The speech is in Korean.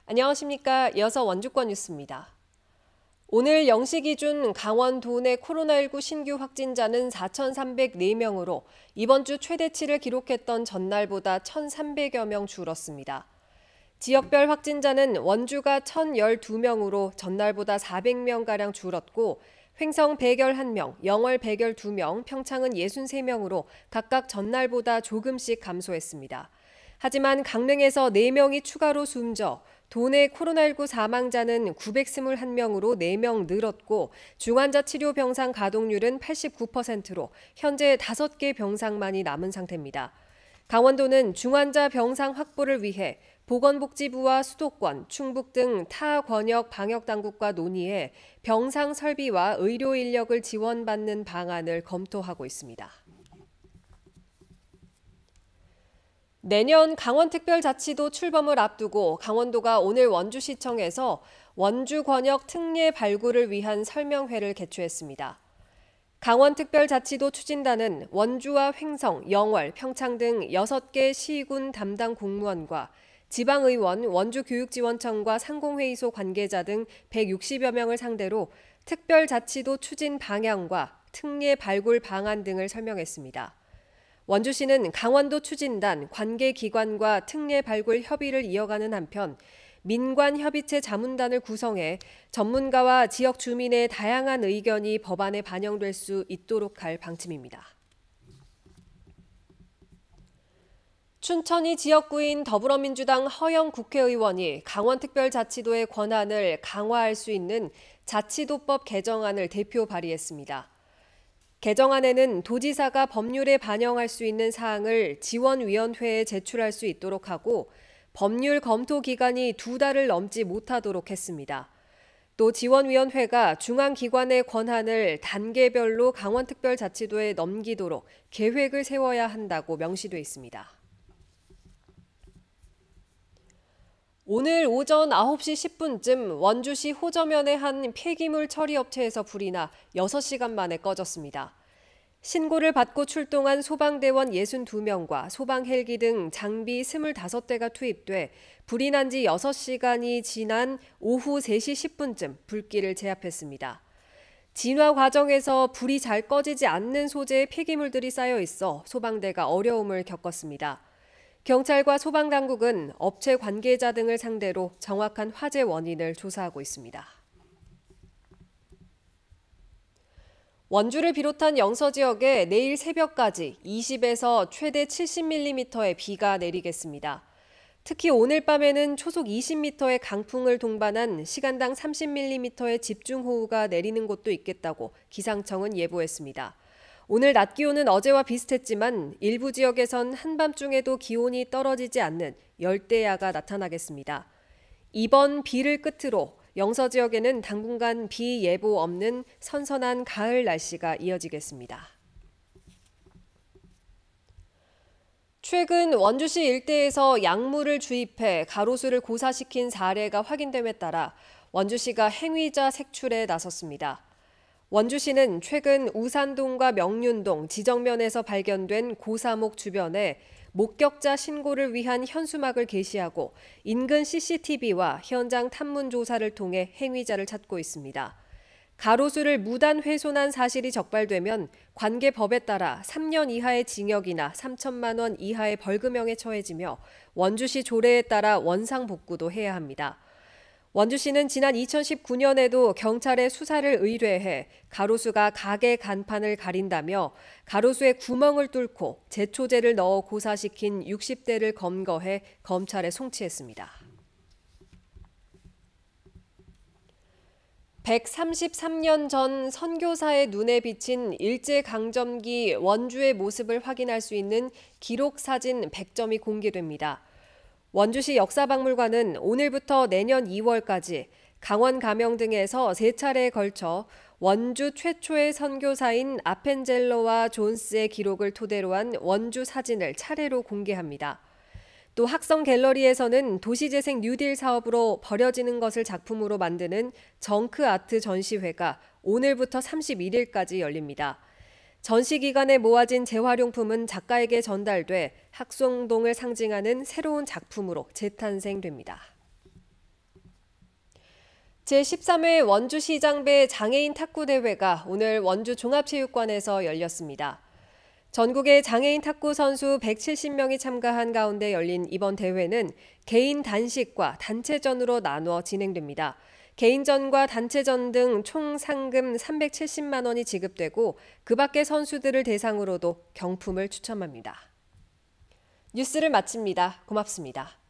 안녕하십니까. 이어서 원주권 뉴스입니다. 오늘 0시 기준 강원 도내 코로나19 신규 확진자는 4,304명으로 이번 주 최대치를 기록했던 전날보다 1,300여 명 줄었습니다. 지역별 확진자는 원주가 1,012명으로 전날보다 400명가량 줄었고 횡성 111명, 영월 112명, 평창은 63명으로 각각 전날보다 조금씩 감소했습니다. 하지만 강릉에서 4명이 추가로 숨져 도내 코로나19 사망자는 921명으로 4명 늘었고 중환자 치료 병상 가동률은 89%로 현재 5개 병상만이 남은 상태입니다. 강원도는 중환자 병상 확보를 위해 보건복지부와 수도권, 충북 등 타 권역 방역당국과 논의해 병상 설비와 의료 인력을 지원받는 방안을 검토하고 있습니다. 내년 강원특별자치도 출범을 앞두고 강원도가 오늘 원주시청에서 원주권역 특례 발굴을 위한 설명회를 개최했습니다. 강원특별자치도 추진단은 원주와 횡성, 영월, 평창 등 6개 시군 담당 공무원과 지방의원, 원주교육지원청과 상공회의소 관계자 등 160여 명을 상대로 특별자치도 추진 방향과 특례 발굴 방안 등을 설명했습니다. 원주시는 강원도 추진단, 관계기관과 특례 발굴 협의를 이어가는 한편 민관협의체 자문단을 구성해 전문가와 지역 주민의 다양한 의견이 법안에 반영될 수 있도록 할 방침입니다. 춘천이 지역구인 더불어민주당 허영 국회의원이 강원특별자치도의 권한을 강화할 수 있는 자치도법 개정안을 대표 발의했습니다. 개정안에는 도지사가 법률에 반영할 수 있는 사항을 지원위원회에 제출할 수 있도록 하고 법률 검토 기간이 2달을 넘지 못하도록 했습니다. 또 지원위원회가 중앙기관의 권한을 단계별로 강원특별자치도에 넘기도록 계획을 세워야 한다고 명시돼 있습니다. 오늘 오전 9시 10분쯤 원주시 호저면의 한 폐기물 처리 업체에서 불이 나 6시간 만에 꺼졌습니다. 신고를 받고 출동한 소방대원 62명과 소방 헬기 등 장비 25대가 투입돼 불이 난 지 6시간이 지난 오후 3시 10분쯤 불길을 제압했습니다. 진화 과정에서 불이 잘 꺼지지 않는 소재의 폐기물들이 쌓여 있어 소방대가 어려움을 겪었습니다. 경찰과 소방당국은 업체 관계자 등을 상대로 정확한 화재 원인을 조사하고 있습니다. 원주를 비롯한 영서 지역에 내일 새벽까지 20에서 최대 70mm의 비가 내리겠습니다. 특히 오늘 밤에는 초속 20m의 강풍을 동반한 시간당 30mm의 집중호우가 내리는 곳도 있겠다고 기상청은 예보했습니다. 오늘 낮 기온은 어제와 비슷했지만 일부 지역에선 한밤중에도 기온이 떨어지지 않는 열대야가 나타나겠습니다. 이번 비를 끝으로 영서 지역에는 당분간 비 예보 없는 선선한 가을 날씨가 이어지겠습니다. 최근 원주시 일대에서 약물을 주입해 가로수를 고사시킨 사례가 확인됨에 따라 원주시가 행위자 색출에 나섰습니다. 원주시는 최근 우산동과 명륜동 지정면에서 발견된 고사목 주변에 목격자 신고를 위한 현수막을 게시하고 인근 CCTV와 현장 탐문 조사를 통해 행위자를 찾고 있습니다. 가로수를 무단 훼손한 사실이 적발되면 관계법에 따라 3년 이하의 징역이나 3천만 원 이하의 벌금형에 처해지며 원주시 조례에 따라 원상복구도 해야 합니다. 원주시는 지난 2019년에도 경찰에 수사를 의뢰해 가로수가 가게 간판을 가린다며 가로수에 구멍을 뚫고 제초제를 넣어 고사시킨 60대를 검거해 검찰에 송치했습니다. 133년 전 선교사의 눈에 비친 일제강점기 원주의 모습을 확인할 수 있는 기록사진 100점이 공개됩니다. 원주시 역사박물관은 오늘부터 내년 2월까지 강원 가명 등에서 3차례에 걸쳐 원주 최초의 선교사인 아펜젤로와 존스의 기록을 토대로 한 원주 사진을 차례로 공개합니다. 또 학성 갤러리에서는 도시재생 뉴딜 사업으로 버려지는 것을 작품으로 만드는 정크 아트 전시회가 오늘부터 31일까지 열립니다. 전시 기간에 모아진 재활용품은 작가에게 전달돼 학생동을 상징하는 새로운 작품으로 재탄생됩니다. 제13회 원주시장배 장애인 탁구 대회가 오늘 원주 종합체육관에서 열렸습니다. 전국의 장애인 탁구 선수 170명이 참가한 가운데 열린 이번 대회는 개인 단식과 단체전으로 나누어 진행됩니다. 개인전과 단체전 등 총 상금 370만 원이 지급되고 그 밖의 선수들을 대상으로도 경품을 추첨합니다. 뉴스를 마칩니다. 고맙습니다.